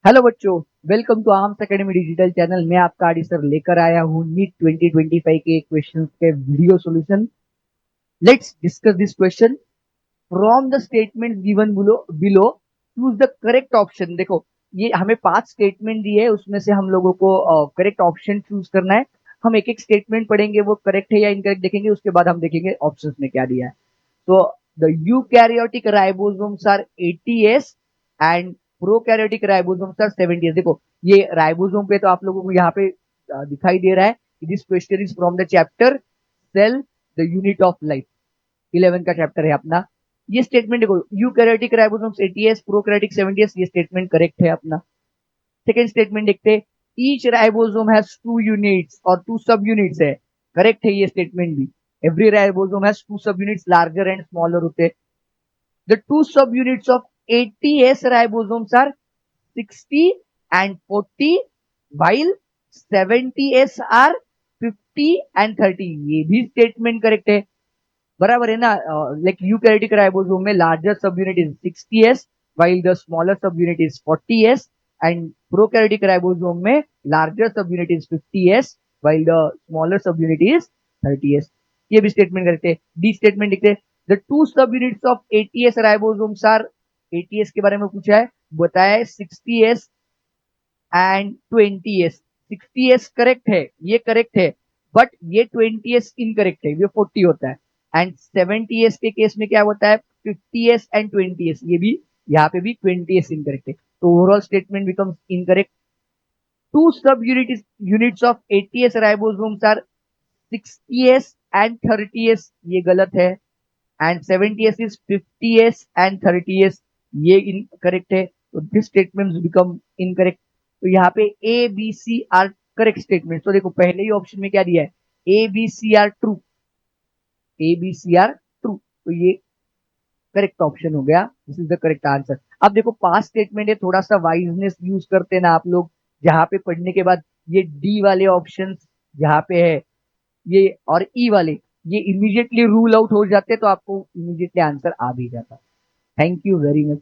Hello बच्चों, welcome to Arms Academy digital channel. मैं आपका आदि सर लेकर आया हूँ नीट 2025 के क्वेश्चंस के video solution. Let's discuss this question from the statement given below choose the correct option. देखो, ये हमें 5 स्टेटमेंट दिए है, उसमें से हम लोगों को करेक्ट ऑप्शन चूज करना है। हम एक एक स्टेटमेंट पढ़ेंगे, वो करेक्ट है या इनकरेक्ट देखेंगे, उसके बाद हम देखेंगे ऑप्शंस में क्या दिया है। So the eukaryotic ribosomes are 80s and prokaryotic ribosomes are 70s। देखो, ये राइबोसोम पे तो आप लोगों को यहाँ पे दिखाई दे रहा है। This question is from the chapter cell the unit of life, 11 का चैप्टर है अपना। ये स्टेटमेंट देखो, eukaryotic ribosomes 80s, prokaryotic 70s, ये स्टेटमेंट करेक्ट है अपना। सेकेंड स्टेटमेंट देखते हैं, ईच राइबोसोम हैज 2 यूनिट्स और 2 सब यूनिट्स है। करेक्ट है ये स्टेटमेंट भी। Every ribosome has 2 subunits, larger and smaller होते। The 2 subunits of 80s ribosomes are 60 and 40 while 70s are 50 and 30। ये भी स्टेटमेंट करेक्ट है, बराबर है ना। लाइक यूकैरियोटिक राइबोसोम में लार्जर सब unit is 60s while the smaller subunit is 40s, and prokaryotic ribosome में larger subunit is 50s while the smaller subunit is 30s। ये भी स्टेटमेंट करते हैं। डी स्टेटमेंट लिखते हैं, the two subunits of 80s ribosomes are, 80s के बारे में पूछा है, बताया है 60s and 20s। 60s correct है, ये करेक्ट है, बट ये 20s इनकरेक्ट है, ये 40 होता है। एंड 70s के केस में क्या होता है, 50s एंड 20s, ये भी यहाँ पे भी 20s इनकरेक्ट है। तो overall statement becomes incorrect. Two subunits of 80s ribosomes are 60s and 30s, ये गलत है। And 70s is 50s and 30s, ये इनकरेक्ट है। तो दिस स्टेटमेंट बिकम इनकरेक्ट। तो यहाँ पे A B C are correct statement. तो देखो, पहले ही ऑप्शन में क्या दिया है, A B C are true, A B C are true, तो ये करेक्ट ऑप्शन हो गया। This is the correct answer. अब देखो, पास स्टेटमेंट है, थोड़ा सा वाइजनेस यूज करते ना आप लोग। जहां पे पढ़ने के बाद ये डी वाले ऑप्शन जहां पे है, ये और ई वाले, ये इमीडिएटली रूल आउट हो जाते, तो आपको इमीडिएटली आंसर आ भी जाता। Thank you very much.